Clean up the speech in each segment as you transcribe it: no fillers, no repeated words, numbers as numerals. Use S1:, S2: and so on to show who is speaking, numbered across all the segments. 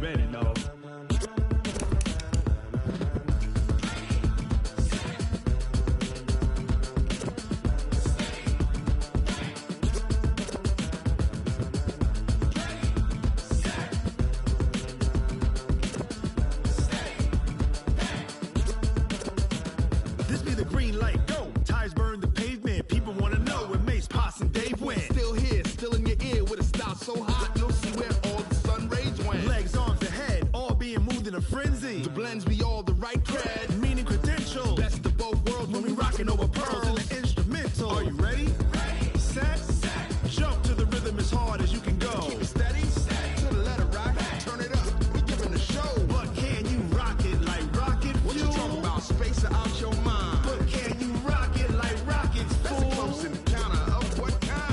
S1: ready, no? This be the green light, go. Tires burn the pavement. People want to know when Mace, Pops, and Dave went. Still here, still in your ear with a style so hot, you'll see where all the sun rays went. Legs, arms, and head, all being moved in a frenzy. The blends be all the right cred, meaning credentials. Best of both worlds when we rockin' over pearls in the instrumental. Are you ready? Ready. Set. Jump to the rhythm as hard as you can go. Keep it steady. To the letter rock. Turn it up. We giving the show. But can you rock it like rocket fuel? What you talking about? Space out your mind. But can you rock it like rockets, fool? That's a close encounter of what kind?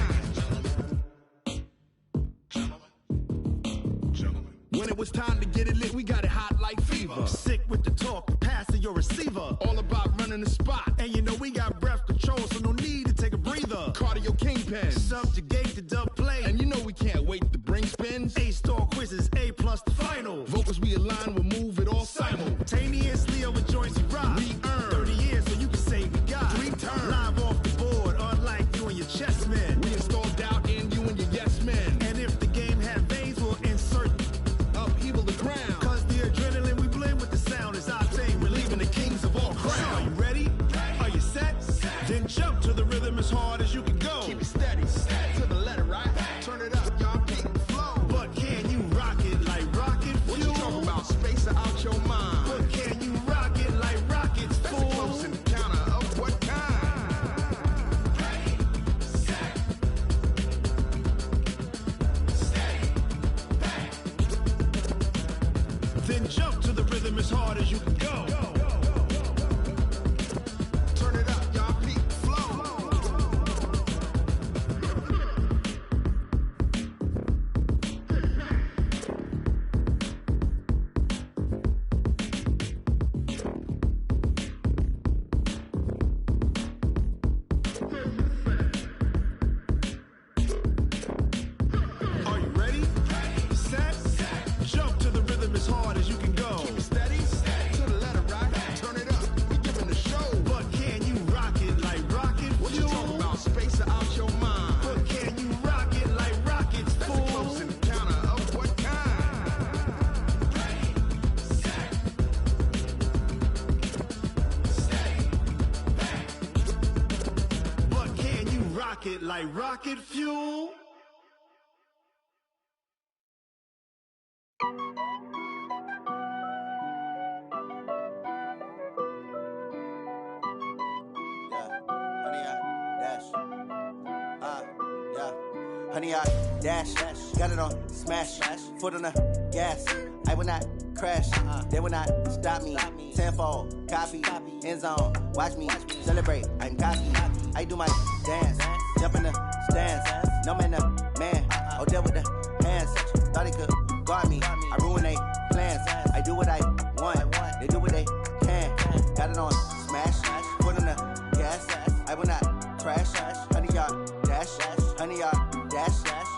S1: When it was time to get it lit, we got it hot like fever. Sick with the talk, passing your receiver. All about running the spot. And you know we got breath control, so no need to take a breather. Cardio kingpin. Subjugate the dub play. And you know we can't wait to bring spins. A-star quizzes, A+ the final. Vocals we align, we'll move it all simultaneously over joints we rock. We earn 30 years, so you can say we got 3 turns. Live off the board, unlike you and your chess men. We install doubt in you and your yes men. And if the game had veins, we'll insert upheaval the crown. Cause the adrenaline we blend with the sound is our thing. We're leaving the kings of all crowns. Are you ready? Are you set? Then jump to the rhythm as hard as you can go. Keep it steady. To the letter right. Turn it up, y'all keep the flow. But can you rock it like rocket fuel? What you talking about? Space out your mind. But can you rock it like rockets, fool? That's a close encounter of what kind? Ready, set, steady, back. Then jump to the rhythm as hard as you can go. Turn it up, y'all keep the flow. Are you ready? Ready, set, jump to the rhythm as hard as you can go. Keep it steady, to the letter right. Turn it up, we giving the show. But can you rock it like rocket fuel? What you talking about? Space out your mind. But can you rock it like rockets, fool? That's a close encounter of what kind? Ready, set, steady, back. But can you rock it like rocket fuel?
S2: Honey, I dash, got it on smash, foot on the gas. I will not crash, they will not stop me. Tenfold, copy, end zone, watch me celebrate. I'm cocky, I do my dance, jump in the stands. No man, the man, oh, deal with the hands. Thought he could guard me, I ruin they plans. I do what I want, they do what they can. Got it on smash, foot on the gas. I will not crash, honey, y'all dash, honey, y'all dash,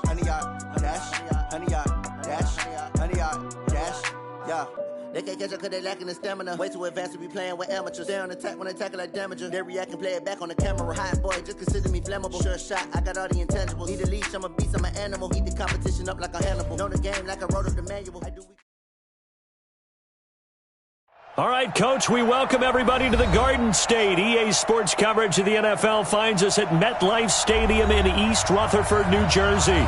S2: honey, y'all dash, honey, y'all dash, honey, y'all dash, yeah. They can't catch up cause they lacking the stamina. Way too advanced to be playing with amateurs. They on attack when they tackle like damager. They react and play it back on the camera. Hot boy, just consider me flammable. Sure shot, I got all the intangibles. Need a leash, I'm a beast, I'm an animal. Heat the competition up like a Hannibal. Know the game like I wrote up the manual. I do.
S3: All right, Coach, we welcome everybody to the Garden State. EA Sports coverage of the NFL finds us at MetLife Stadium in East Rutherford, New Jersey.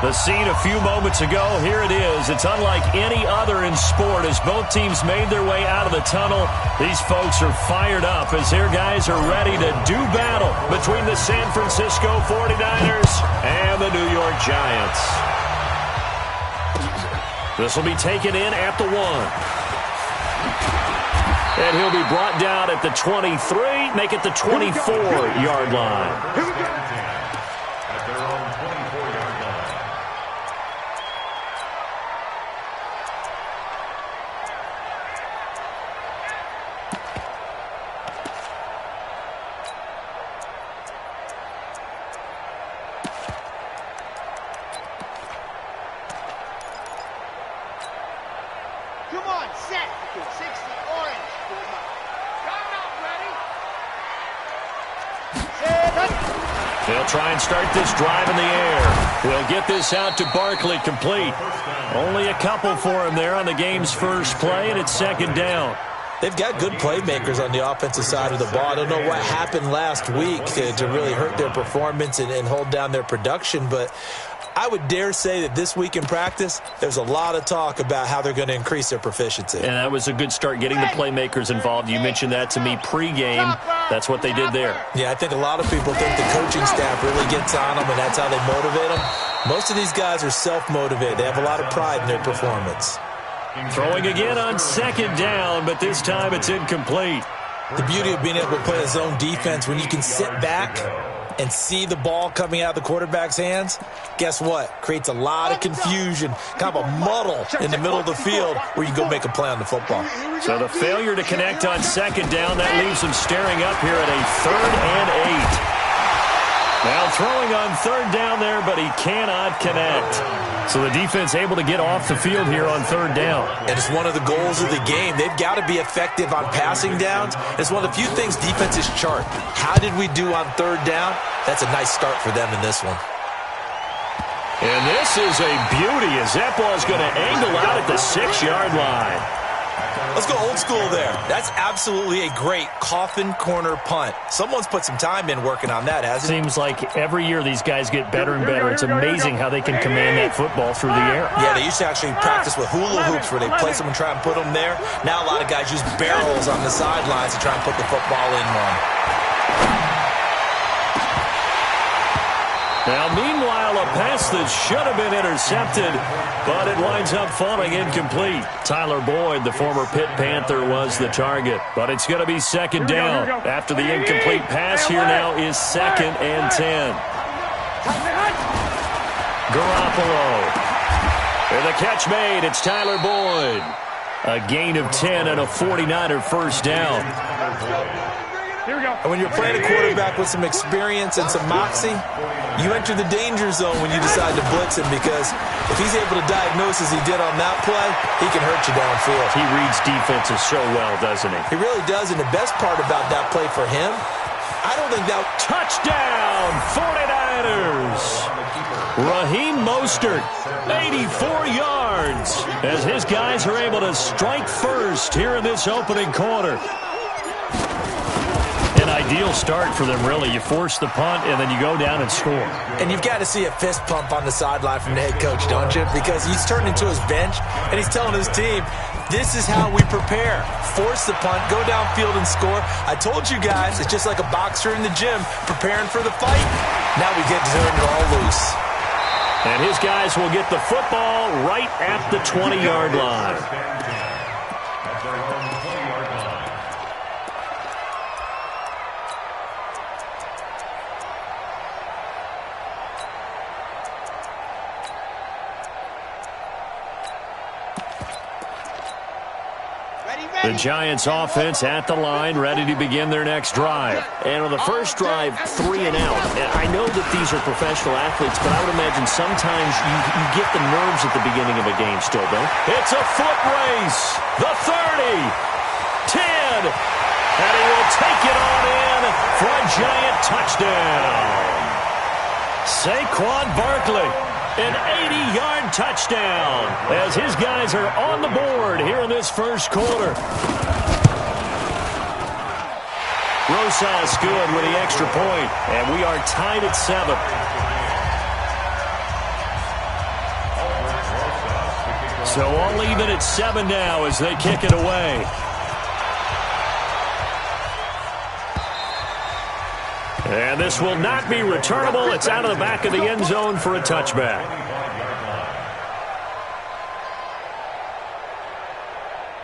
S3: The scene a few moments ago, here it is. It's unlike any other in sport as both teams made their way out of the tunnel. These folks are fired up as their guys are ready to do battle between the San Francisco 49ers and the New York Giants. This will be taken in at the 1. And he'll be brought down at the 23, make it the 24-yard line.
S1: Here we go. At their own 24-yard line.
S4: Come on, set. 60 orange. Coming up, ready.
S3: They'll try and start this drive in the air. We'll get this out to Barkley, complete. Only a couple for him there on the game's first play, and it's second down.
S5: They've got good playmakers on the offensive side of the ball. I don't know what happened last week to really hurt their performance and hold down their production, but I would dare say that this week in practice, there's a lot of talk about how they're going to increase their proficiency.
S3: And that was a good start, getting the playmakers involved. You mentioned that to me pregame. That's what they did there.
S5: Yeah, I think a lot of people think the coaching staff really gets on them, and that's how they motivate them. Most of these guys are self-motivated. They have a lot of pride in their performance.
S3: Throwing again on second down, but this time it's incomplete.
S5: The beauty of being able to play a zone defense, when you can sit back and see the ball coming out of the quarterback's hands, guess what? Creates a lot of confusion, kind of a muddle in the middle of the field where you go make a play on the football.
S3: So the failure to connect on second down, that leaves them staring up here at a 3rd and 8. Now throwing on third down there, but he cannot connect. So the defense able to get off the field here on third down.
S5: And it's one of the goals of the game. They've got to be effective on passing downs. It's one of the few things defenses chart. How did we do on third down? That's a nice start for them in this one.
S3: And this is a beauty as that ball is going to angle out at the 6-yard line.
S5: Let's go old school there. That's absolutely a great coffin corner punt. Someone's put some time in working on that, hasn't it?
S3: Seems like every year these guys get better and better. It's amazing how they can command that football through the air.
S5: Yeah, they used to actually practice with hula hoops where they place them and try and put them there. Now a lot of guys use barrels on the sidelines to try and put the football in one.
S3: Now, meanwhile, a pass that should have been intercepted, but it winds up falling incomplete. Tyler Boyd, the former Pitt Panther, was the target, but it's going to be second down. After the incomplete pass, here now is 2nd and 10. Garoppolo. And the catch made. It's Tyler Boyd. A gain of 10 and a 49er first down.
S4: Here we go.
S5: And when you're playing a quarterback with some experience and some moxie, you enter the danger zone when you decide to blitz him, because if he's able to diagnose as he did on that play, he can hurt you downfield.
S3: He reads defenses so well, doesn't he?
S5: He really does, and the best part about that play for him, I don't think that...
S3: Touchdown, 49ers! Raheem Mostert, 84 yards, as his guys are able to strike first here in this opening quarter. An ideal start for them, really. You force the punt, and then you go down and score.
S5: And you've got to see a fist pump on the sideline from the head coach, don't you? Because he's turned into his bench, and he's telling his team, this is how we prepare. Force the punt, go downfield and score. I told you guys, it's just like a boxer in the gym preparing for the fight. Now we get to turn it all loose.
S3: And his guys will get the football right at the 20-yard line. The Giants offense at the line, ready to begin their next drive. And on the first drive, 3 and out. And I know that these are professional athletes, but I would imagine sometimes you get the nerves at the beginning of a game still, don't you? It's a foot race. The 30, 10, and he will take it on in for a Giant touchdown. Saquon Barkley. An 80-yard touchdown as his guys are on the board here in this first quarter. Rosas good with the extra point, and we are tied at 7. So all even at 7 now as they kick it away. And this will not be returnable. It's out of the back of the end zone for a touchback.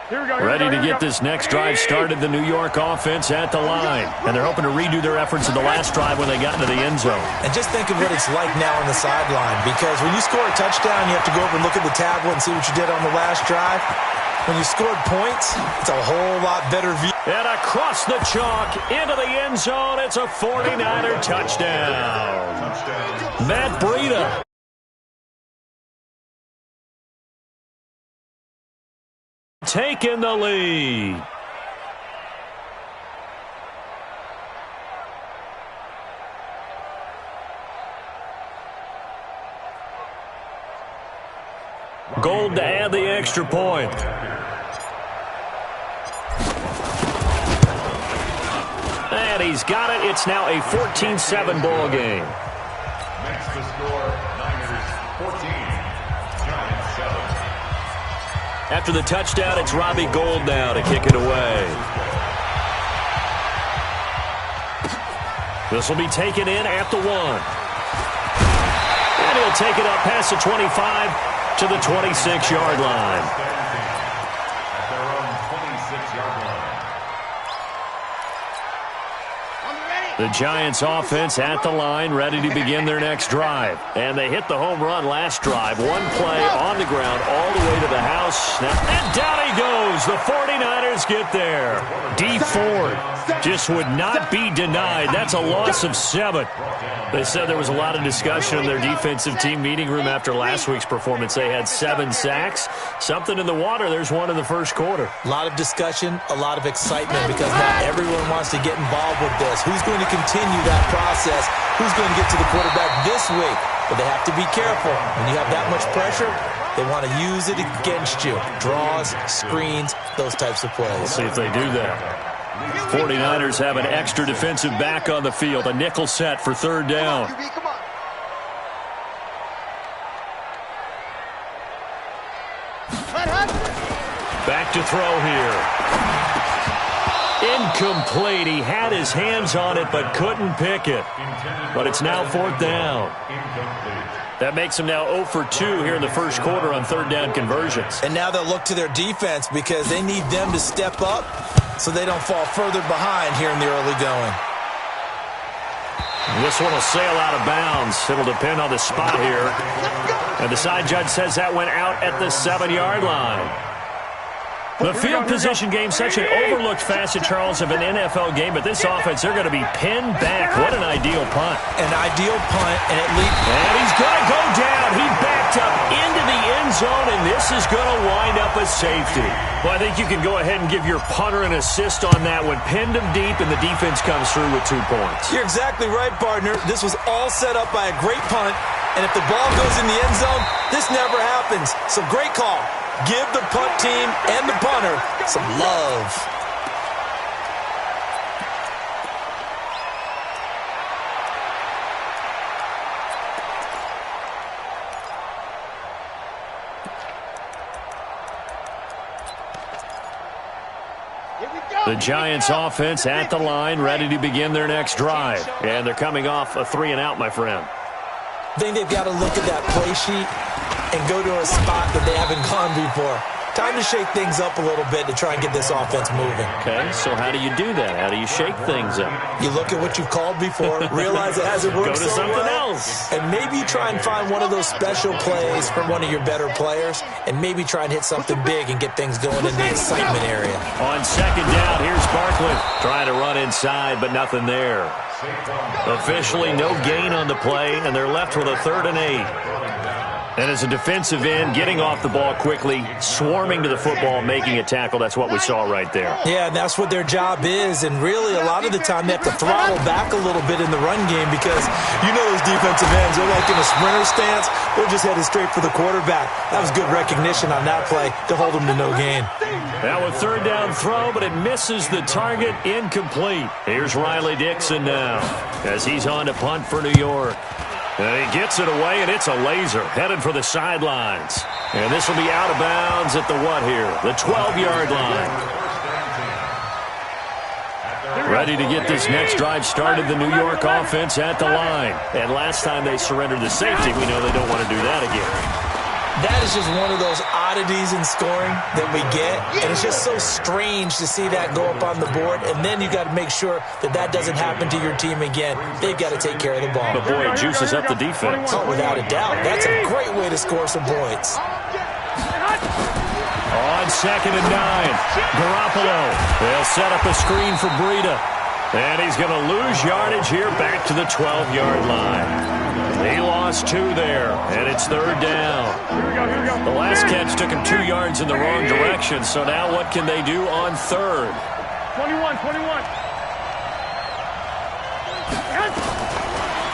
S3: Ready to get this next drive started, the New York offense at the line. And they're hoping to redo their efforts in the last drive when they got into the end zone.
S5: And just think of what it's like now on the sideline, because when you score a touchdown, you have to go over and look at the tablet and see what you did on the last drive. When you scored points, it's a whole lot better view.
S3: And across the chalk, into the end zone, it's a 49er touchdown. Matt Breida. taking the lead. Gold to add the extra point. And he's got it. It's now a 14-7 ball game.
S6: Next to score, Niners 14, Giants 7.
S3: After the touchdown, it's Robbie Gould now to kick it away. This will be taken in at the 1. And he'll take it up past the 25 to the 26-yard line.
S6: At their own 26-yard line.
S3: The Giants offense at the line, ready to begin their next drive. And they hit the home run last drive. One play on the ground all the way to the house. And down he goes. The 49ers get there. D Ford just would not be denied. That's a loss of 7. They said there was a lot of discussion in their defensive team meeting room after last week's performance. They had 7 sacks. Something in the water. There's one in the first quarter.
S5: A lot of discussion, a lot of excitement because now everyone wants to get involved with this. Who's going to continue that process? Who's going to get to the quarterback this week? But they have to be careful. When you have that much pressure, they want to use it against you. Draws, screens, those types of plays.
S3: We'll see if they do that. 49ers have an extra defensive back on the field. A nickel set for third down. Back to throw here. Incomplete. He had his hands on it but couldn't pick it. But it's now fourth down. That makes them now 0 for 2 here in the first quarter on third down conversions.
S5: And now they'll look to their defense because they need them to step up so they don't fall further behind here in the early going.
S3: This one will sail out of bounds. It'll depend on the spot here. And the side judge says that went out at the 7-yard line. The field position game, such an overlooked facet, Charles, of an NFL game. But this offense, they're going to be pinned back. What an ideal punt.
S5: An ideal punt, and it leads.
S3: And he's going to go down. He backed up into the end zone, and this is going to wind up a safety. Well, I think you can go ahead and give your punter an assist on that one. Pinned him deep, and the defense comes through with 2 points.
S5: You're exactly right, partner. This was all set up by a great punt, and if the ball goes in the end zone, this never happens. So great call. Give the punt team and the punter some love.
S3: The Giants offense at the line, ready to begin their next drive. And they're coming off a 3-and-out, my friend.
S5: I think they've got to look at that play sheet and go to a spot that they haven't gone before. Time to shake things up a little bit to try and get this offense moving.
S3: Okay, so how do you do that? How do you shake things up?
S5: You look at what you've called before, realize it hasn't worked
S3: Go to
S5: so
S3: something
S5: well,
S3: else.
S5: and maybe try and find one of those special plays from one of your better players, and maybe try and hit something big and get things going in the excitement area.
S3: On second down, here's Barkley. Trying to run inside, but nothing there. Officially no gain on the play, and they're left with a 3rd and 8. And as a defensive end, getting off the ball quickly, swarming to the football, making a tackle, that's what we saw right there.
S5: Yeah, and that's what their job is, and really a lot of the time they have to throttle back a little bit in the run game because you know those defensive ends, they're like in a sprinter stance, they're just headed straight for the quarterback. That was good recognition on that play to hold them to no gain.
S3: Now a 3rd down throw, but it misses the target, incomplete. Here's Riley Dixon now as he's on to punt for New York. And he gets it away, and it's a laser headed for the sidelines. And this will be out of bounds at the what here? The 12-yard line. Ready to get this next drive started, the New York offense at the line. And last time they surrendered the safety, we know they don't want to do that again.
S5: That is just one of those oddities in scoring that we get, and it's just so strange to see that go up on the board, and then you got to make sure that that doesn't happen to your team again. They've got to take care of the ball.
S3: But boy, it juices up the defense.
S5: Oh, without a doubt. That's a great way to score some points.
S3: On 2nd and 9, Garoppolo. They'll set up a screen for Breida. And he's going to lose yardage here back to the 12-yard line. He lost 2 there, and it's 3rd down. The last catch took him 2 yards in the wrong direction, so now what can they do on 3rd?
S7: 21.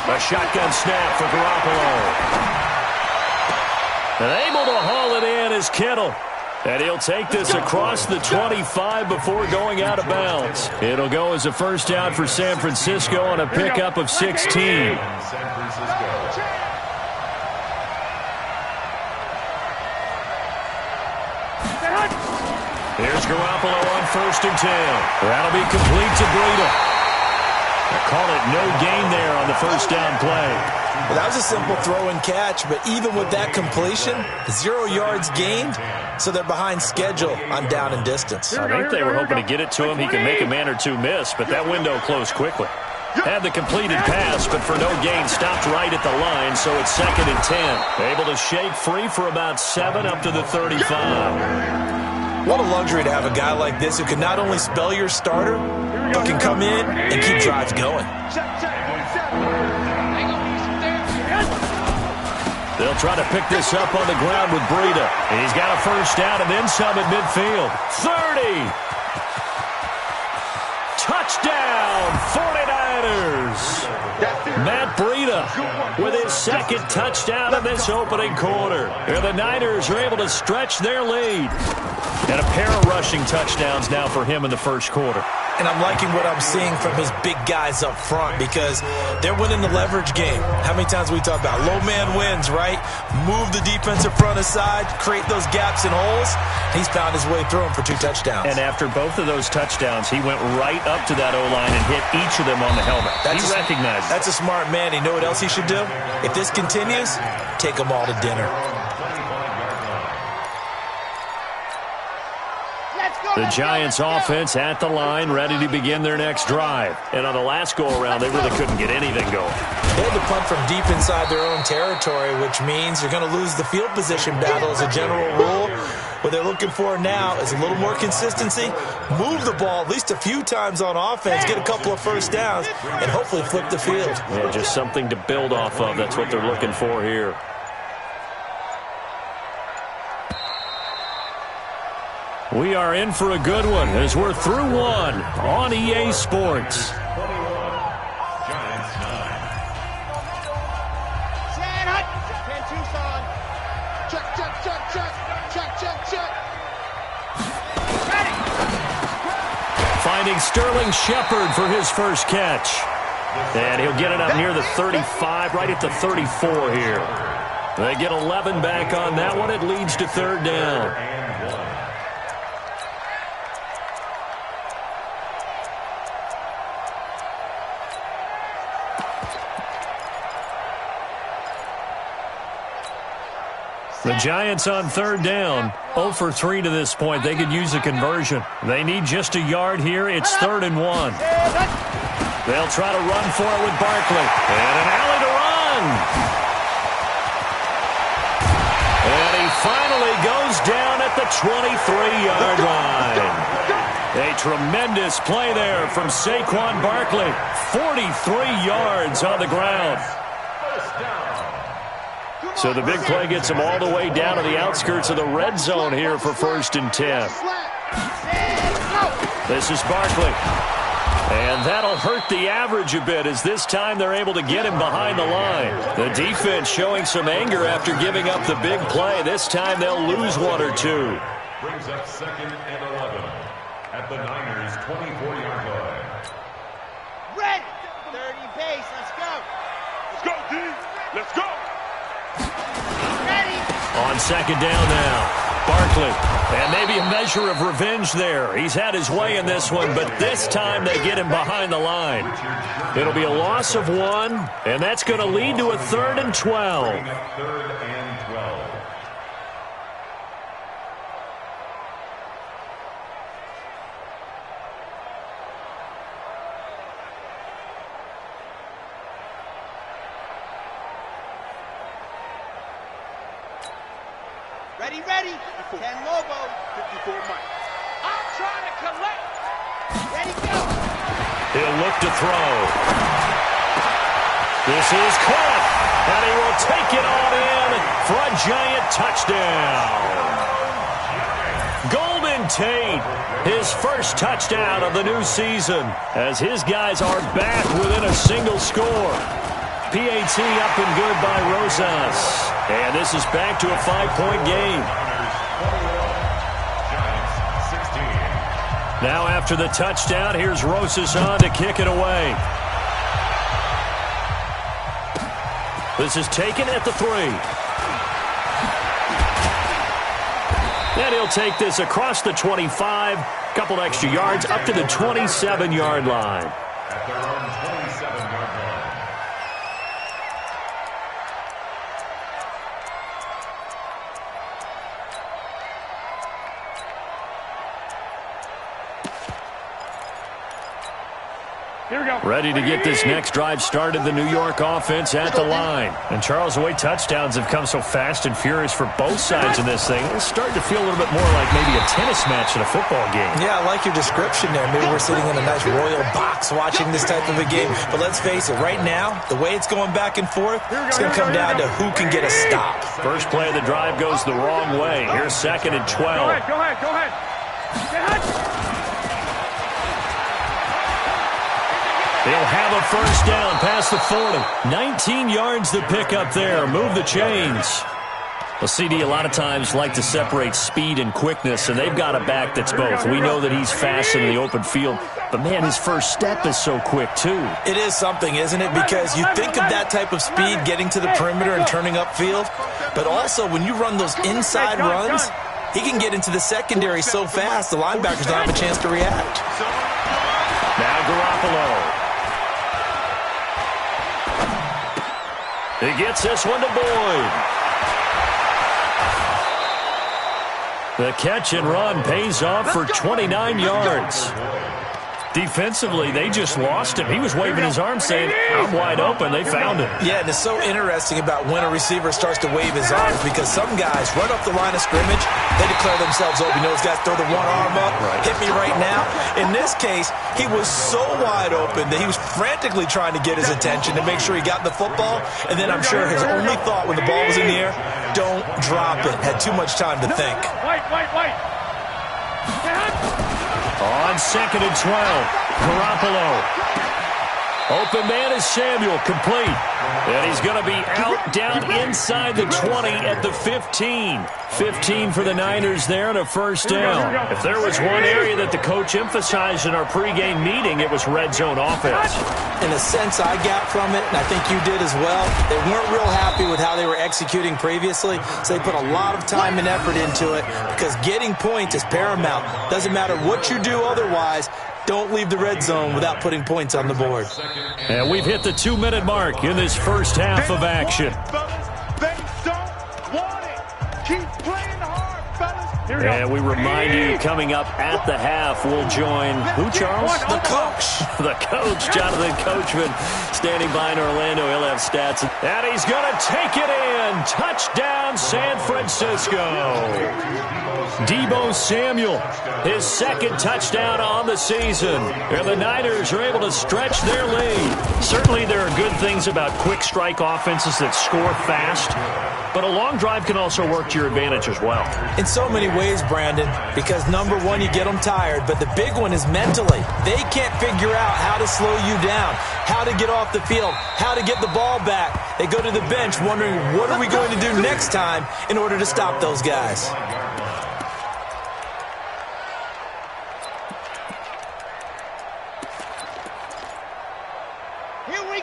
S3: A shotgun snap for Garoppolo. And able to haul it in is Kittle. And he'll take this across the 25 before going out of bounds. It'll go as a first down for San Francisco on a pickup of 16.
S6: San Francisco.
S3: Here's Garoppolo on 1st and 10. That'll be complete to Breida. They call it no gain there on the first down play.
S5: Well, that was a simple throw and catch, but even with that completion, 0 yards gained, so they're behind schedule on down and distance.
S3: I think they were hoping to get it to him. He can make a man or two miss, but that window closed quickly. Had the completed pass, but for no gain, stopped right at the line, so it's 2nd and 10. Able to shake free for about 7 up to the 35.
S5: What a luxury to have a guy like this who can not only spell your starter, but can come in and keep drives going.
S3: They'll try to pick this up on the ground with Breida. He's got a first down and then some at midfield. 30. Touchdown, 49ers. Matt Breida with his 2nd touchdown in this opening quarter. And the Niners are able to stretch their lead. And a pair of rushing touchdowns now for him in the first quarter.
S5: And I'm liking what I'm seeing from his big guys up front because they're winning the leverage game. How many times we talk about low man wins, right? Move the defensive front aside, create those gaps and holes. He's found his way through them for 2 touchdowns.
S3: And after both of those touchdowns, he went right up to that O-line and hit each of them on the helmet. He recognized it.
S5: That's a smart man. You know what else he should do? If this continues, take them all to dinner.
S3: The Giants offense at the line, ready to begin their next drive. And on the last go-around, they really couldn't get anything going.
S5: They had to punt from deep inside their own territory, which means you're going to lose the field position battle as a general rule. What they're looking for now is a little more consistency, move the ball at least a few times on offense, get a couple of first downs, and hopefully flip the field.
S3: Yeah, just something to build off of. That's what they're looking for here. We are in for a good one as we're through one on EA Sports. Finding Sterling Shepard for his first catch. And he'll get it up near the 35, right at the 34 here. They get 11 back on that one. It leads to 3rd down. The Giants on 3rd down, 0 for 3 to this point. They could use a conversion. They need just a yard here. It's 3rd and 1. They'll try to run for it with Barkley. And an alley to run. And he finally goes down at the 23-yard line. A tremendous play there from Saquon Barkley. 43 yards on the ground. So the big play gets him all the way down to the outskirts of the red zone here for 1st and 10. This is Barkley. And that'll hurt the average a bit as this time they're able to get him behind the line. The defense showing some anger after giving up the big play. This time they'll lose 1 or 2.
S6: Brings up 2nd and 11 at the Niners' 24-yard line.
S4: Ready. 30 pace. Let's go. Let's go, D. Let's go.
S3: On 2nd down now, Barkley. And maybe a measure of revenge there. He's had his way in this one, but this time they get him behind the line. It'll be a loss of 1, and that's going to lead to a 3rd and 12.
S6: 3rd and 12.
S4: Ready, ready. 10 Lobo. 54 Mike. I'm trying to collect. Ready, go.
S3: He'll look to throw. This is caught. And he will take it on in for a giant touchdown. Golden Tate, his first touchdown of the new season, as his guys are back within a single score. PAT up and good by Rosas. And this is back to a 5-point game. Now after the touchdown, here's Rosas on to kick it away. This is taken at the 3. And he'll take this across the 25, couple extra yards up to the 27-yard line.
S6: At their own 27-yard line.
S7: Here we go.
S3: Ready to get this next drive started, the New York offense at the line. And Charles, the way touchdowns have come so fast and furious for both sides of this thing, it's starting to feel a little bit more like maybe a tennis match in a football game.
S5: Yeah, I like your description there. Maybe we're sitting in a nice royal box watching this type of a game. But let's face it, right now, the way it's going back and forth, it's going to come down to who can get a stop.
S3: First play of the drive goes the wrong way. Here's 2nd and 12.
S7: Go ahead.
S3: They'll have a first down past the 40. 19 yards to pick up there. Move the chains. Well, CD a lot of times like to separate speed and quickness, and they've got a back that's both. We know that he's fast in the open field, but, man, his first step is so quick, too.
S5: It is something, isn't it? Because you think of that type of speed getting to the perimeter and turning upfield, but also when you run those inside runs, he can get into the secondary so fast the linebackers don't have a chance to react.
S3: Now Garoppolo. He gets this one to Boyd. The catch and run pays off for 29 yards. Defensively, they just lost him. He was waving his arms saying, I'm wide open. They found him.
S5: Yeah, and it's so interesting about when a receiver starts to wave his arms because some guys run up the line of scrimmage, they declare themselves open. You know, those guys throw the one arm up, hit me right now. In this case, he was so wide open that he was frantically trying to get his attention to make sure he got the football. And then I'm sure his only thought when the ball was in the air, don't drop it. Had too much time to think.
S7: Wait.
S3: On 2nd and 12, Garoppolo. Open man is Samuel, complete. And he's going to be out down inside the 20 at the 15. 15 for the Niners there and a first down. If there was one area that the coach emphasized in our pregame meeting, it was red zone offense.
S5: In a sense I got from it, and I think you did as well, they weren't real happy with how they were executing previously, so they put a lot of time and effort into it because getting points is paramount. Doesn't matter what you do otherwise, don't leave the red zone without putting points on the board.
S3: And we've hit the 2-minute mark in this first half of action.
S4: They don't want it. Keep playing hard, fellas.
S3: And we remind you, coming up at the half, we'll join who, Charles?
S5: The coach.
S3: The coach, Jonathan Coachman, standing by in Orlando. He'll have stats. And he's going to take it in. Touchdown, San Francisco. Deebo Samuel, his 2nd touchdown on the season. And the Niners are able to stretch their lead. Certainly there are good things about quick strike offenses that score fast, but a long drive can also work to your advantage as well.
S5: In so many ways, Brandon, because number one, you get them tired, but the big one is mentally. They can't figure out how to slow you down, how to get off the field, how to get the ball back. They go to the bench wondering, what are we going to do next time in order to stop those guys?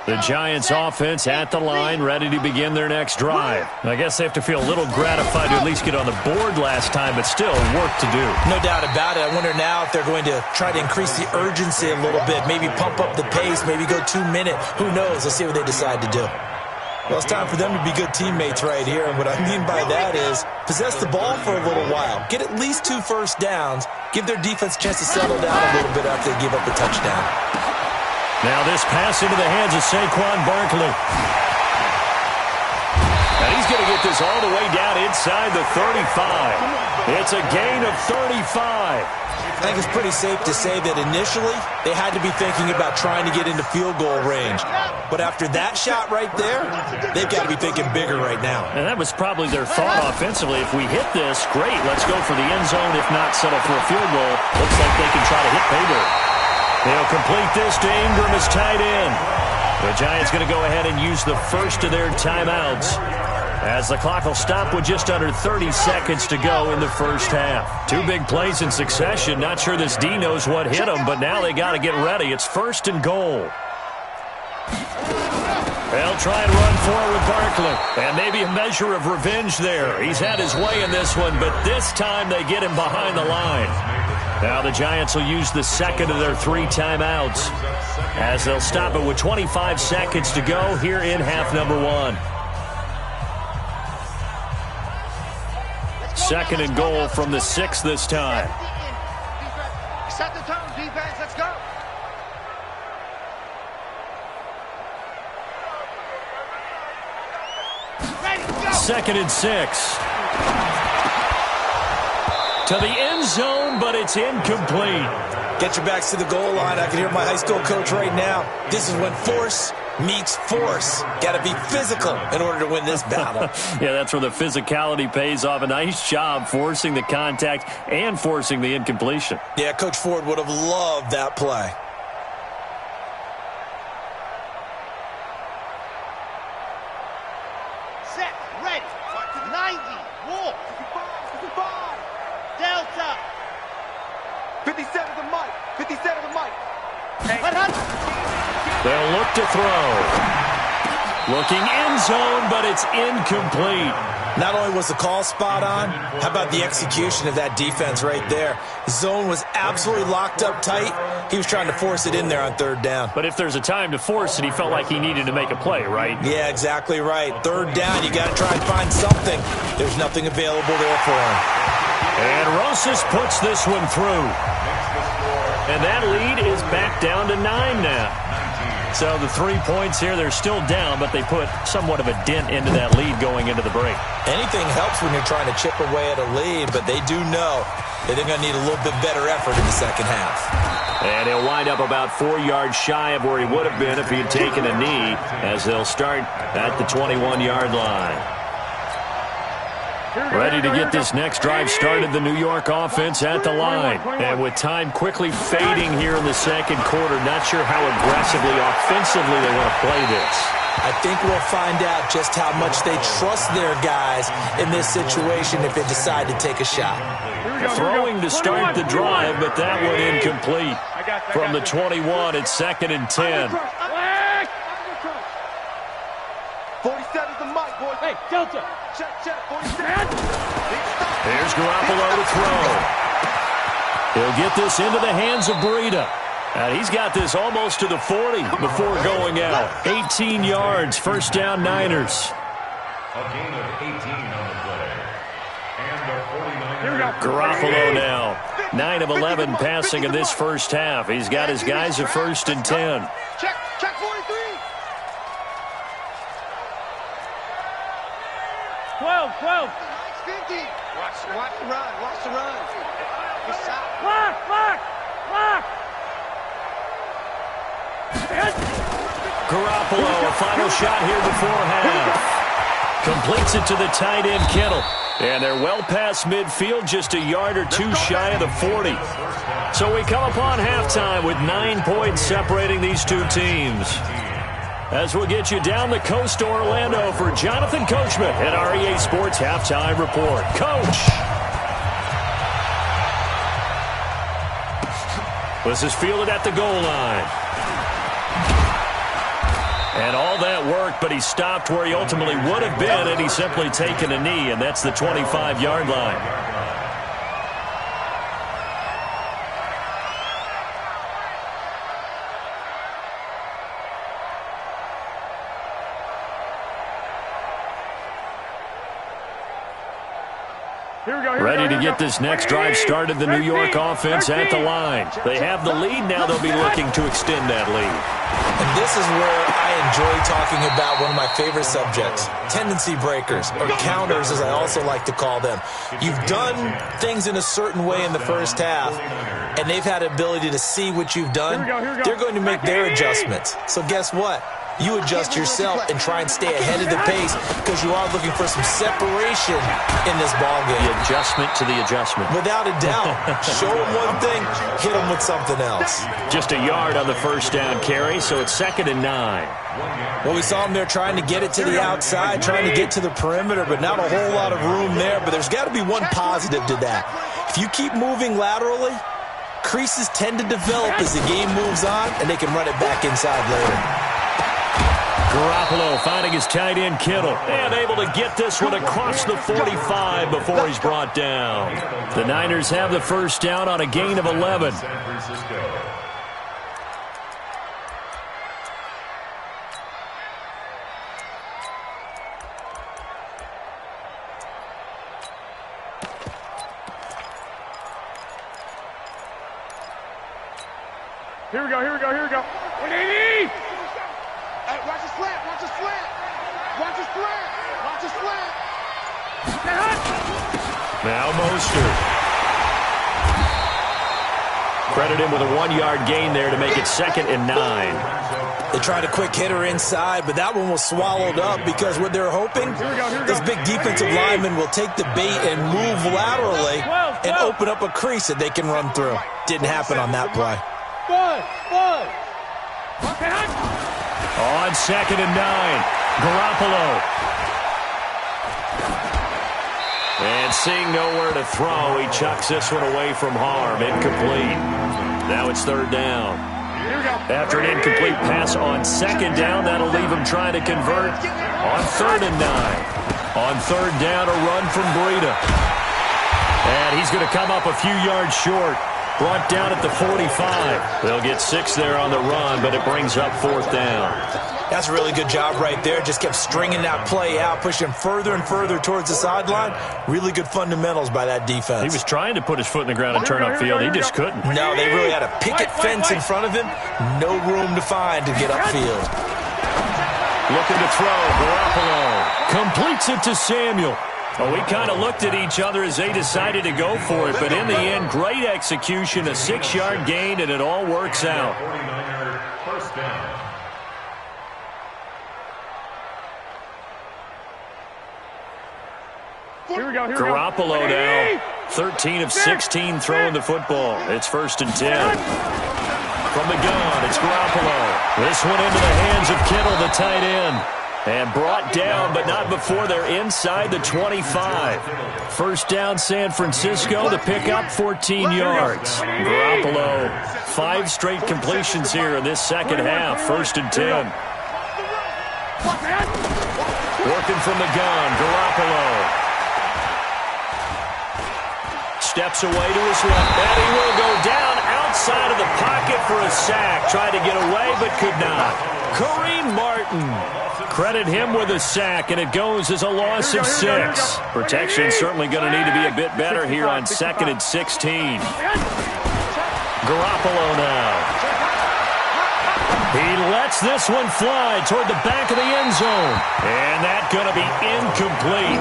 S3: The Giants offense at the line, ready to begin their next drive. I guess they have to feel a little gratified to at least get on the board last time, but still work to do.
S5: No doubt about it. I wonder now if they're going to try to increase the urgency a little bit, maybe pump up the pace, maybe go 2-minute. Who knows? Let's see what they decide to do. Well, it's time for them to be good teammates right here, and what I mean by that is possess the ball for a little while, get at least 2 first downs, give their defense a chance to settle down a little bit after they give up the touchdown.
S3: Now this pass into the hands of Saquon Barkley. And he's going to get this all the way down inside the 35. It's a gain of 35.
S5: I think it's pretty safe to say that initially they had to be thinking about trying to get into field goal range. But after that shot right there, they've got to be thinking bigger right now.
S3: And that was probably their thought offensively. If we hit this, great, let's go for the end zone. If not, settle for a field goal. Looks like they can try to hit pay dirt. They'll complete this to Ingram as tight end. The Giants going to go ahead and use the first of their timeouts, as the clock will stop with just under 30 seconds to go in the first half. Two big plays in succession. Not sure this D knows what hit him, but now they got to get ready. It's first and goal. They'll try and run forward with Barkley. And maybe a measure of revenge there. He's had his way in this one, but this time they get him behind the line. Now the Giants will use the second of their 3 timeouts, as they'll stop it with 25 seconds to go here in half number 1. Second and goal from the 6 this time.
S4: Set the tone, defense. Let's go.
S3: Second and 6. To the end zone, but it's incomplete.
S5: Get your backs to the goal line. I can hear my high school coach right now. This is when force meets force. Got to be physical in order to win this battle.
S3: Yeah, that's where the physicality pays off. A nice job forcing the contact and forcing the incompletion.
S5: Yeah, Coach Ford would have loved that play.
S4: Set, ready, 90, walk, 55, Delta,
S7: 57 to Mike. 57 to Mike.
S4: 100.
S3: They'll look to throw. Looking end zone, but it's incomplete.
S5: Not only was the call spot on, how about the execution of that defense right there? Zone was absolutely locked up tight. He was trying to force it in there on third down.
S3: But if there's a time to force it, he felt like he needed to make a play, right?
S5: Yeah, exactly right. Third down, you got to try and find something. There's nothing available there for him.
S3: And Rosas puts this one through. And that lead is back down to 9 now. So the 3 points here, they're still down, but they put somewhat of a dent into that lead going into the break.
S5: Anything helps when you're trying to chip away at a lead, but they do know that they're going to need a little bit better effort in the second half.
S3: And he'll wind up about 4 yards shy of where he would have been if he had taken a knee, as they'll start at the 21-yard line. Ready to get this next drive started, the New York offense at the line. And with time quickly fading here in the second quarter, not sure how aggressively, offensively they want to play this.
S5: I think we'll find out just how much they trust their guys in this situation if they decide to take a shot.
S3: Throwing to start the drive, but that one incomplete. From the 21, it's second and 10.
S7: 47 to Mike, boys.
S4: Hey, Delta.
S7: Check, 47.
S3: Here's Garoppolo to throw. He'll get this into the hands of Breida. And he's got this almost to the 40 before going out. 18 yards, first down Niners.
S6: A gain of 18 on the play. And the 49ers.
S3: Garoppolo now. 9 of 11 passing in this first half. He's got his guys at first and 10.
S4: Check 43. 12. 50. Watch the run. Watch the run. Lock.
S3: Garoppolo, a final shot here before half. Completes it to the tight end, Kittle. And they're well past midfield, just a yard or two shy of the 40. So we come upon halftime with 9 points separating these two teams. As we'll get you down the coast to Orlando for Jonathan Coachman at our EA Sports Halftime Report. Coach! This is fielded at the goal line. And all that worked, but he stopped where he ultimately would have been had he simply taken a knee, and that's the 25-yard line. Ready to get this next drive started, the New York offense at the line. They have the lead. Now they'll be looking to extend that lead.
S5: And this is where I enjoy talking about one of my favorite subjects, tendency breakers, or counters as I also like to call them. You've done things in a certain way in the first half, and they've had the ability to see what you've done. They're going to make their adjustments. So guess what? You adjust yourself and try and stay ahead of the pace because you are looking for some separation in this ballgame.
S3: The adjustment to the adjustment.
S5: Without a doubt. Show them one thing, hit them with something else.
S3: Just a yard on the first down carry, so it's 2nd and 9.
S5: Well, we saw them there trying to get it to the outside, trying to get to the perimeter, but not a whole lot of room there. But there's got to be one positive to that. If you keep moving laterally, creases tend to develop as the game moves on, and they can run it back inside later.
S3: Garoppolo finding his tight end Kittle and able to get this one across the 45 before he's brought down. The Niners have the first down on a gain of 11.
S6: San Francisco.
S8: Here we go.
S7: Watch the slant.
S3: Now Mostert. Credit him with a 1-yard gain there to make it 2nd and 9.
S5: They tried a quick hitter inside, but that one was swallowed up because what they're hoping, this big defensive lineman will take the bait and move laterally and open up a crease that they can run through. Didn't happen on that play.
S3: On 2nd and 9, Garoppolo. And seeing nowhere to throw, he chucks this one away from harm. Incomplete. Now it's 3rd down. After an incomplete pass on 2nd down, that'll leave him trying to convert on 3rd and 9. On 3rd down, a run from Breida. And he's going to come up a few yards short. Brought down at the 45. They'll get 6 there on the run, but it brings up 4th down.
S5: That's a really good job right there. Just kept stringing that play out, pushing further and further towards the sideline. Really good fundamentals by that defense.
S3: He was trying to put his foot in the ground and turn upfield. He just couldn't.
S5: No, they really had a picket fence in front of him. No room to find to get upfield.
S3: Looking to throw. Garoppolo completes it to Samuel. Well, we kind of looked at each other as they decided to go for it, but in the end, great execution, a 6-yard gain, and it all works out.
S6: 49er first down.
S3: Garoppolo now, 13 of 16 throwing the football. It's 1st and 10. From the gun, it's Garoppolo. This one into the hands of Kittle, the tight end. And brought down, but not before they're inside the 25. 1st down, San Francisco. The pickup, 14 yards. Garoppolo, 5 straight completions here in this second half. 1st and 10. Working from the gun, Garoppolo. Steps away to his left, and he will go down outside of the pocket for a sack. Tried to get away, but could not. Kareem Martin. Credit him with a sack, and it goes as a loss of 6. Protection certainly going to need to be a bit better here on 2nd and 16. Garoppolo now. He lets this one fly toward the back of the end zone. And that's going to be incomplete.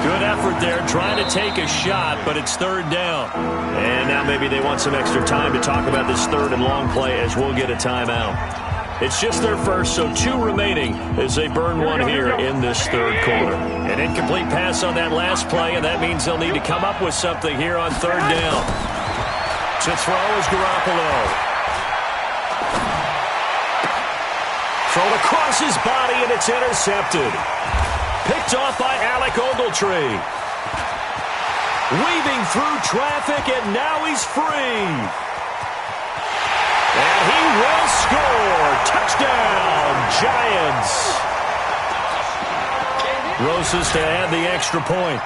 S3: Good effort there trying to take a shot, but it's 3rd down. And now maybe they want some extra time to talk about this 3rd and long play as we'll get a timeout. It's just their first, so 2 remaining as they burn one here in this 3rd quarter. An incomplete pass on that last play, and that means they'll need to come up with something here on 3rd down. To throw is Garoppolo. Thrown across his body, and it's intercepted. Picked off by Alec Ogletree. Weaving through traffic, and now he's free. And he will score. Touchdown, Giants. Rosas to add the extra point.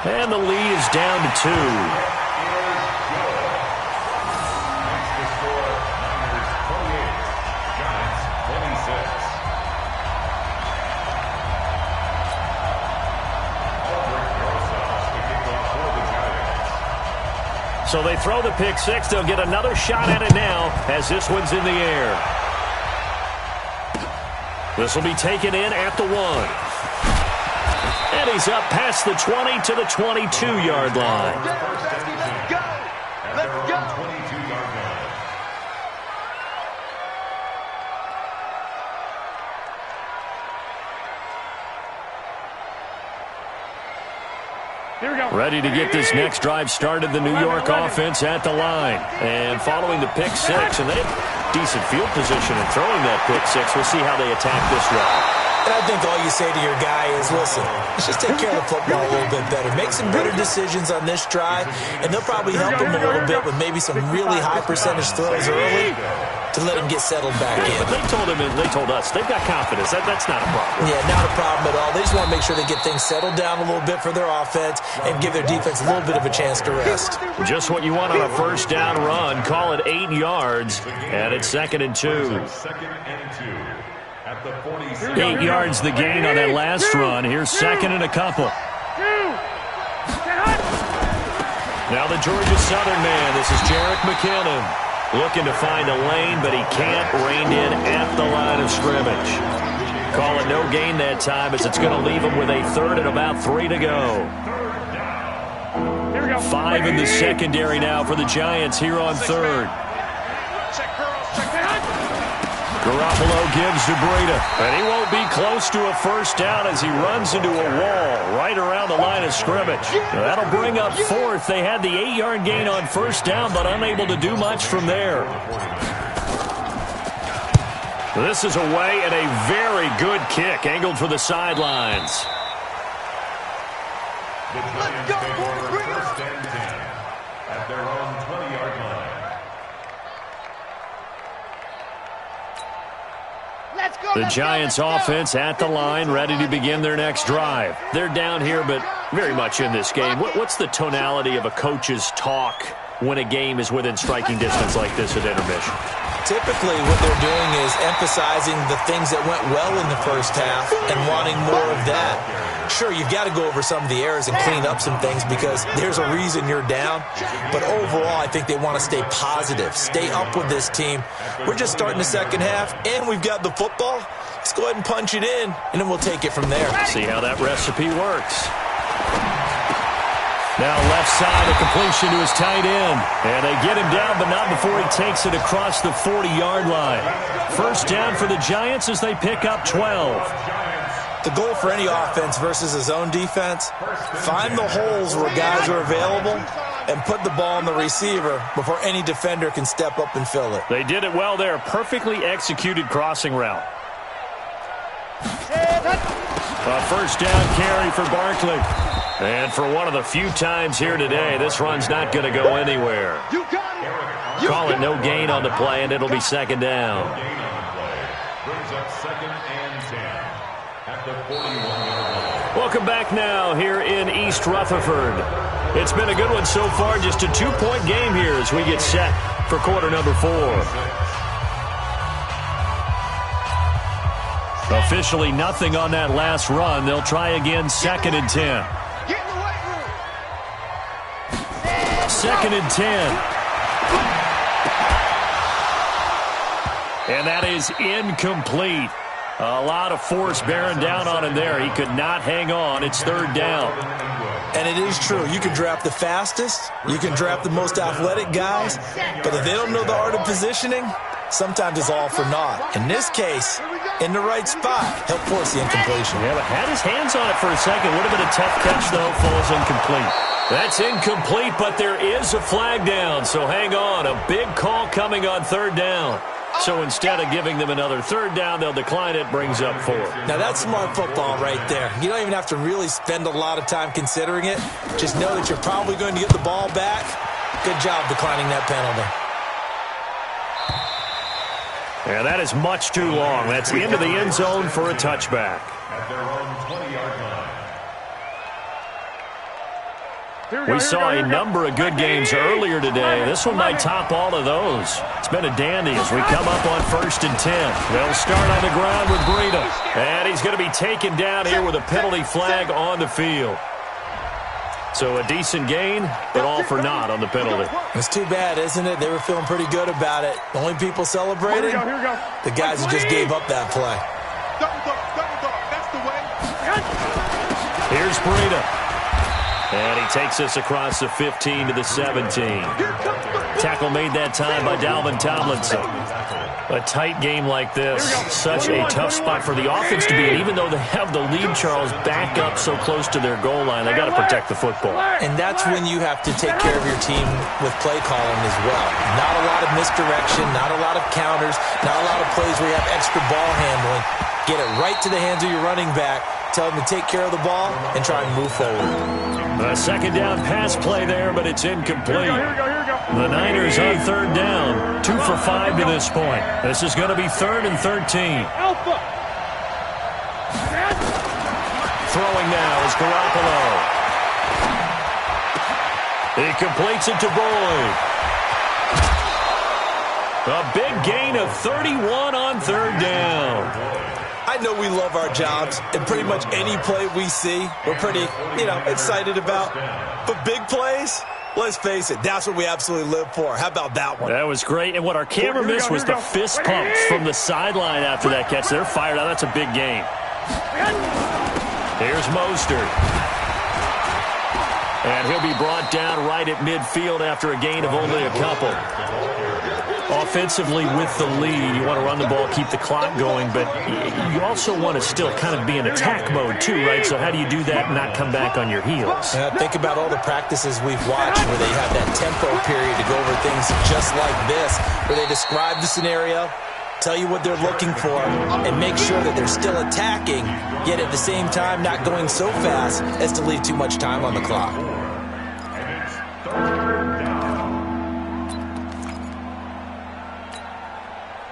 S3: And the lead is down to 2. So they throw the pick six. They'll get another shot at it now as this one's in the air. This will be taken in at the 1. And he's up past the 20 to the 22-yard line.
S7: Let's go! Let's go!
S6: 22-yard line.
S8: Here we go.
S3: Ready to get this next drive started, the New York offense at the line. And following the pick six, and they have decent field position in throwing that pick six. We'll see how they attack this drive.
S5: And I think all you say to your guy is, listen, let's just take care of the football a little bit better. Make some better decisions on this drive, and they'll probably help him a little bit with maybe some really high percentage throws early to let him get settled back in.
S3: But they told us, they've got confidence. That's not a problem.
S5: Yeah, not a problem at all. They just want to make sure they get things settled down a little bit for their offense and give their defense a little bit of a chance to rest.
S3: Just what you want on a first down run. Call it 8 yards, and it's 2nd and 2.
S6: 2nd and 2. At the 46.
S3: 8 yards the gain on that last run. Here's 2nd and a couple. Now the Georgia Southern man. This is Jerick McKinnon. Looking to find a lane, but he can't rein in at the line of scrimmage. Call it no gain that time as it's going to leave him with a 3rd and about 3 to go. 5 in the secondary now for the Giants here on 3rd. Garoppolo gives to Breida, and he won't be close to a first down as he runs into a wall right around the line of scrimmage. Now, that'll bring up 4th. They had the 8-yard gain on first down, but unable to do much from there. This is away and a very good kick, angled for the sidelines.
S6: The Giants take over 1st and 10 at their own 20-yard line.
S3: The Giants offense at the line, ready to begin their next drive. They're down here, but very much in this game. What's the tonality of a coach's talk when a game is within striking distance like this at intermission?
S5: Typically, what they're doing is emphasizing the things that went well in the first half and wanting more of that. Sure, you've got to go over some of the errors and clean up some things because there's a reason you're down. But overall, I think they want to stay positive, stay up with this team. We're just starting the second half, and we've got the football. Let's go ahead and punch it in, and then we'll take it from there.
S3: See how that recipe works. Now left side, a completion to his tight end. And they get him down, but not before he takes it across the 40-yard line. First down for the Giants as they pick up 12.
S5: The goal for any offense versus his own defense, find the holes where guys are available and put the ball on the receiver before any defender can step up and fill it.
S3: They did it well there. Perfectly executed crossing route. A first down carry for Barkley. And for one of the few times here today, this run's not going to go anywhere. Call it no gain on the play, and it'll be 2nd down.
S6: Gain on the play brings up 2nd and 10 at the 41-yard line.
S3: Welcome back now here in East Rutherford. It's been a good one so far. Just a 2-point game here as we get set for quarter number 4. Officially nothing on that last run. They'll try again, 2nd and 10. 2nd and 10. And that is incomplete. A lot of force bearing down on him there. He could not hang on. It's 3rd down.
S5: And it is true. You can draft the fastest. You can draft the most athletic guys. But if they don't know the art of positioning, sometimes it's all for naught. In this case, in the right spot, help force the incompletion.
S3: Yeah, but had his hands on it for a second. Would have been a tough catch, though. Falls incomplete. That's incomplete, but there is a flag down. So hang on. A big call coming on 3rd down. So instead of giving them another 3rd down, they'll decline it. Brings up 4.
S5: Now, that's smart football right there. You don't even have to really spend a lot of time considering it. Just know that you're probably going to get the ball back. Good job declining that penalty.
S3: Yeah, that is much too long. That's into the end zone for a touchback.
S6: At their own 20-yard line.
S3: We saw a number of good games earlier today. This one might top all of those. It's been a dandy as we come up on 1st and 10. They'll start on the ground with Breida. And he's going to be taken down here with a penalty flag on the field. So a decent gain, but all for naught on the penalty.
S5: It's too bad, isn't it? They were feeling pretty good about it. The only people celebrating, the guys who just gave up that play.
S7: Double dog, that's the way.
S3: Here's Breida. And he takes us across the 15 to the 17. Tackle made that time by Dalvin Tomlinson. A tight game like this, such a tough spot for the offense to be in. Even though they have the lead, Charles, back up so close to their goal line, they got to protect the football.
S5: And that's when you have to take care of your team with play calling as well. Not a lot of misdirection, not a lot of counters, not a lot of plays where you have extra ball handling. Get it right to the hands of your running back, tell them to take care of the ball, and try and move forward.
S3: A second down pass play there, but it's incomplete. The Niners on third down, 2 for 5 to this point. This is going to be 3rd and 13. Throwing now is Garoppolo. He completes it to Boyd. A big gain of 31 on third down.
S5: I know we love our jobs, and pretty much any play we see, we're pretty, excited about. But big plays, let's face it, that's what we absolutely live for. How about that one?
S3: That was great. And what our camera missed was the fist pumps from the sideline after that catch. They're fired out. That's a big game. Here's Mostert. And he'll be brought down right at midfield after a gain of only a couple. Offensively with the lead, you want to run the ball, keep the clock going, but you also want to still kind of be in attack mode too, right? So how do you do that and not come back on your heels?
S5: Think about all the practices we've watched where they have that tempo period to go over things just like this, where they describe the scenario, tell you what they're looking for, and make sure that they're still attacking, yet at the same time not going so fast as to leave too much time on the clock.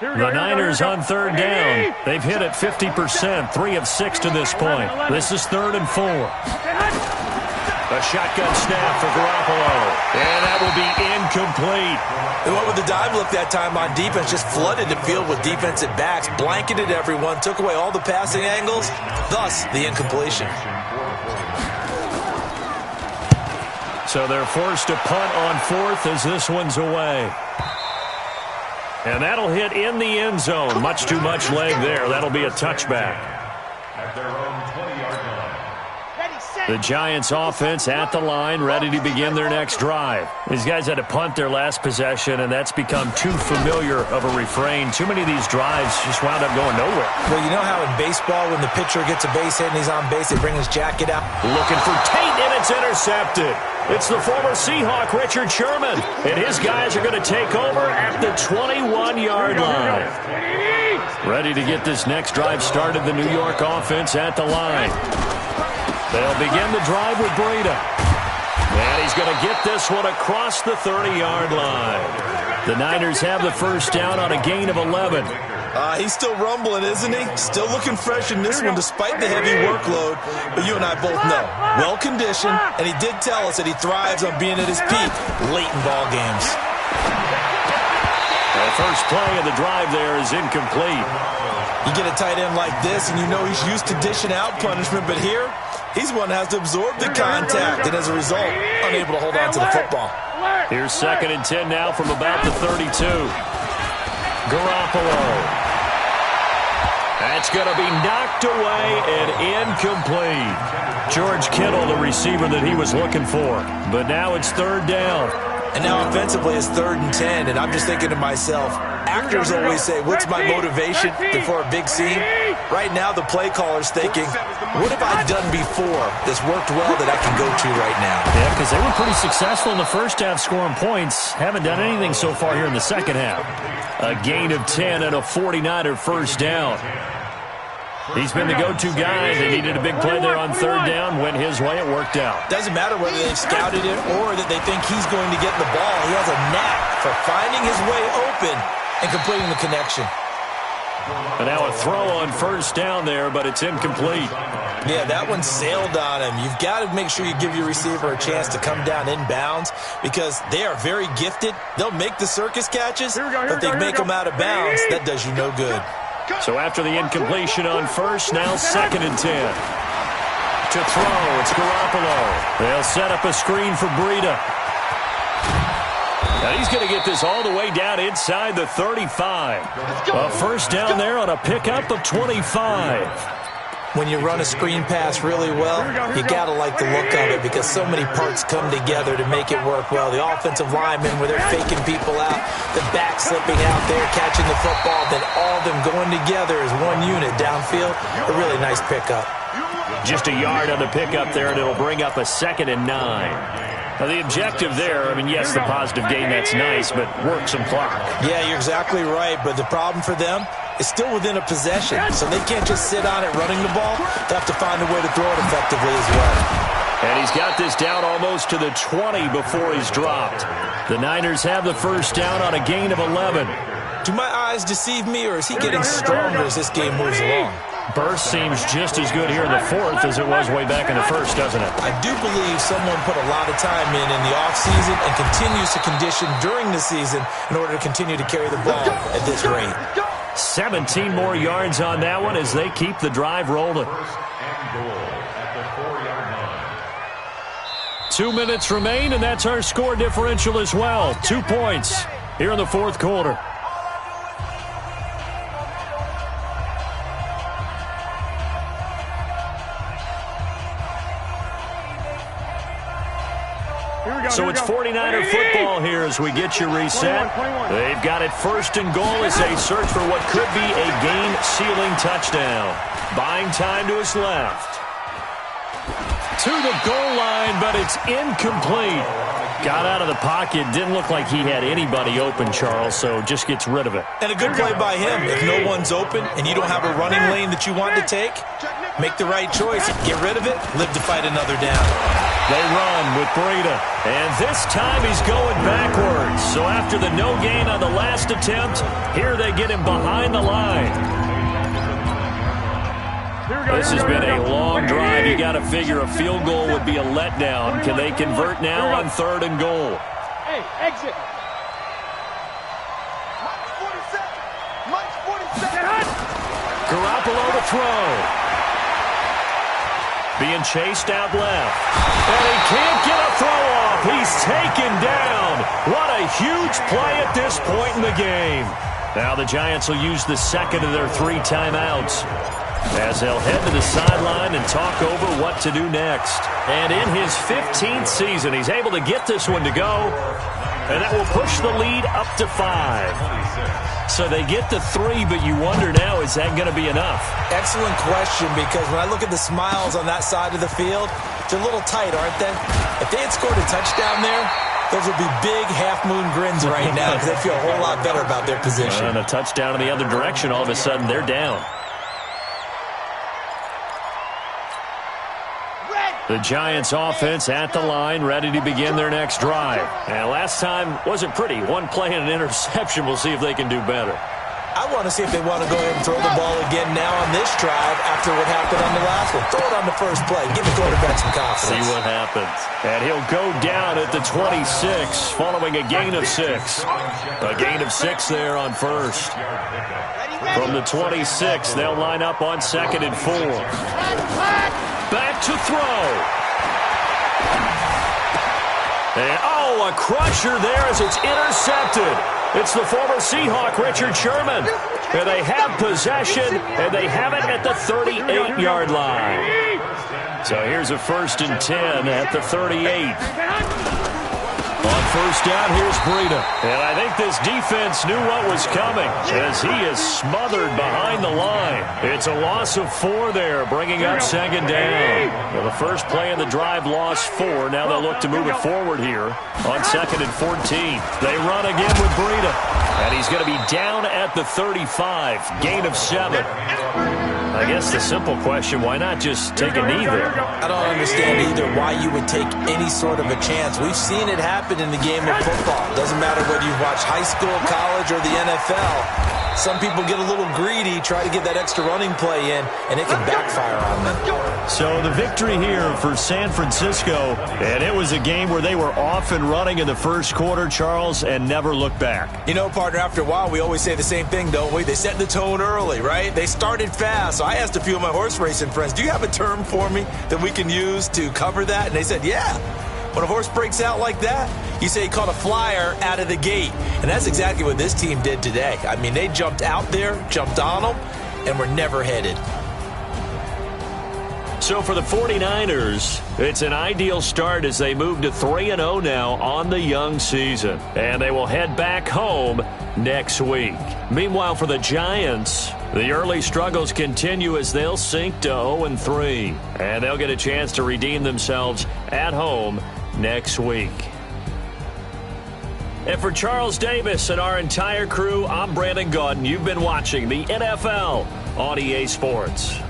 S3: The Niners on third down. They've hit it 50%, 3 of 6 to this point. This is 3rd and 4. A shotgun snap for Garoppolo. And that will be incomplete.
S5: They went with the dive look that time on defense, just flooded the field with defensive backs, blanketed everyone, took away all the passing angles, thus the incompletion.
S3: So they're forced to punt on 4th as this one's away. And that'll hit in the end zone. Much too much leg there. That'll be a touchback.
S6: At their own 20-yard line.
S3: The Giants offense at the line, ready to begin their next drive. These guys had to punt their last possession, and that's become too familiar of a refrain. Too many of these drives just wound up going nowhere.
S5: Well, you know how in baseball when the pitcher gets a base hit and he's on base, they bring his jacket out?
S3: Looking for Tate, and it's intercepted. It's the former Seahawk, Richard Sherman, and his guys are going to take over at the 21-yard line. Ready to get this next drive started, the New York offense at the line. They'll begin the drive with Breida. And he's going to get this one across the 30-yard line. The Niners have the first down on a gain of 11.
S5: He's still rumbling, isn't he? Still looking fresh in this one despite the heavy workload. But you and I both know, well-conditioned, and he did tell us that he thrives on being at his peak late in ball games.
S3: The first play of the drive there is incomplete.
S5: You get a tight end like this, and you know he's used to dishing out punishment, but here, he's one that has to absorb the contact, and as a result, unable to hold on to the football.
S3: Here's 2nd and 10 now from about the 32. Garoppolo. That's going to be knocked away and incomplete. George Kittle, the receiver that he was looking for. But now it's 3rd down.
S5: And now offensively it's 3rd and 10, and I'm just thinking to myself, actors always say, what's my motivation before a big scene? Right now the play caller's thinking, what have I done before that's worked well that I can go to right now?
S3: Yeah, because they were pretty successful in the first half scoring points. Haven't done anything so far here in the second half. A gain of 10 and a 49er first down. He's been the go-to guy. They needed a big play there on 3rd down. Went his way. It worked out.
S5: Doesn't matter whether they've scouted it or that they think he's going to get the ball. He has a knack for finding his way open and completing the connection.
S3: And now a throw on 1st down there, but it's incomplete.
S5: Yeah, that one sailed on him. You've got to make sure you give your receiver a chance to come down inbounds because they are very gifted. They'll make the circus catches, but if they make them out of bounds, that does you no good.
S3: So after the incompletion on 1st, now 2nd and 10. To throw, it's Garoppolo. They'll set up a screen for Breida. Now he's going to get this all the way down inside the 35. A first down there on a pickup of 25.
S5: When you run a screen pass really well, you got to like the look of it because so many parts come together to make it work well. The offensive linemen, where they're faking people out, the back slipping out there, catching the football, then all of them going together as one unit downfield. A really nice pickup.
S3: Just a yard on the pickup there, and it'll bring up a 2nd and 9. Now, the objective there, I mean, yes, the positive gain, that's nice, but work some clock.
S5: Yeah, you're exactly right, but the problem for them is still within a possession, so they can't just sit on it running the ball. They have to find a way to throw it effectively as well.
S3: And he's got this down almost to the 20 before he's dropped. The Niners have the first down on a gain of 11.
S5: Do my eyes deceive me, or is he getting stronger as this game moves along?
S3: Burst seems just as good here in the 4th as it was way back in the 1st, doesn't it?
S5: I do believe someone put a lot of time in the offseason and continues to condition during the season in order to continue to carry the ball at this rate.
S3: 17 more yards on that one as they keep the drive rolling. 2 minutes remain, and that's our score differential as well. 2 points here in the 4th quarter. So it's 49er football here as we get you reset. They've got it 1st and goal as they search for what could be a game-sealing touchdown. Buying time to his left. To the goal line, but it's incomplete. Got out of the pocket. Didn't look like he had anybody open, Charles, so just gets rid of it.
S5: And a good play by him. If no one's open and you don't have a running lane that you want to take, make the right choice. Get rid of it. Live to fight another down.
S3: They run with Breida, and this time he's going backwards. So after the no gain on the last attempt, here they get him behind the line. This has been a long drive. You got to figure a field goal would be a letdown. Can they convert now on 3rd and goal?
S4: Hey, exit. Mike's 47.
S3: Garoppolo to throw. Being chased out left. And he can't get a throw off. He's taken down. What a huge play at this point in the game. Now the Giants will use the 2nd of their 3 timeouts as they'll head to the sideline and talk over what to do next. And in his 15th season, he's able to get this one to go. And that will push the lead up to 5. So they get to 3, but you wonder now, is that going to be enough?
S5: Excellent question, because when I look at the smiles on that side of the field, they're a little tight, aren't they? If they had scored a touchdown there, those would be big half-moon grins right now because they feel a whole lot better about their position.
S3: And a touchdown in the other direction, all of a sudden they're down. The Giants offense at the line, ready to begin their next drive. And last time wasn't pretty. One play and an interception. We'll see if they can do better.
S5: I want to see if they want to go ahead and throw the ball again now on this drive after what happened on the last one. Throw it on the first play. Give the quarterback some confidence.
S3: See what happens. And he'll go down at the 26 following a gain of 6. A gain of 6 there on 1st. From the 26, they'll line up on 2nd and 4. Back to throw. And, a crusher there as it's intercepted. It's the former Seahawk, Richard Sherman. And they have possession, and they have it at the 38-yard line. So here's a 1st and 10 at the 38. On 1st down, here's Breida. And I think this defense knew what was coming as he is smothered behind the line. It's a loss of 4 there, bringing up 2nd down. Well, the first play of the drive lost 4. Now they'll look to move it forward here on 2nd and 14. They run again with Breida. And he's going to be down at the 35. Gain of 7. I guess the simple question, why not just take a knee there?
S5: I don't understand either why you would take any sort of a chance. We've seen it happen in the game of football. Doesn't matter whether you've watched high school, college, or the NFL. Some people get a little greedy, try to get that extra running play in, and it can backfire on them.
S3: So the victory here for San Francisco, and it was a game where they were off and running in the first quarter, Charles, and never looked back.
S5: You know, partner, after a while, we always say the same thing, don't we? They set the tone early, right? They started fast. So I asked a few of my horse racing friends, do you have a term for me that we can use to cover that? And they said, yeah. When a horse breaks out like that, you say he caught a flyer out of the gate. And that's exactly what this team did today. I mean, they jumped out there, jumped on them, and were never headed.
S3: So for the 49ers, it's an ideal start as they move to 3-0 now on the young season. And they will head back home next week. Meanwhile, for the Giants, the early struggles continue as they'll sink to 0-3. And they'll get a chance to redeem themselves at home next week. And for Charles Davis and our entire crew, I'm Brandon Gaudin. You've been watching the NFL on EA Sports.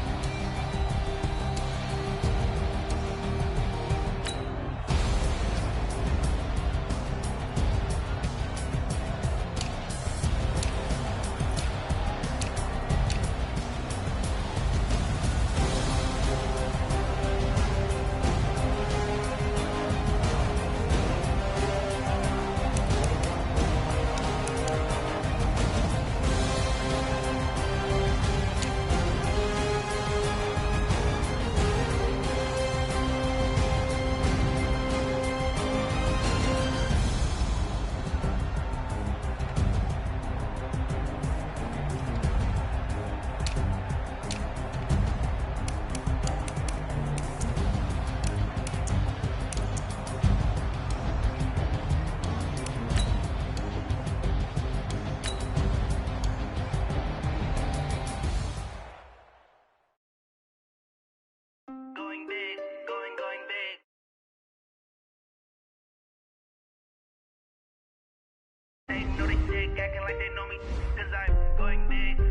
S9: They know they sick, acting like they know me, cause I'm going big.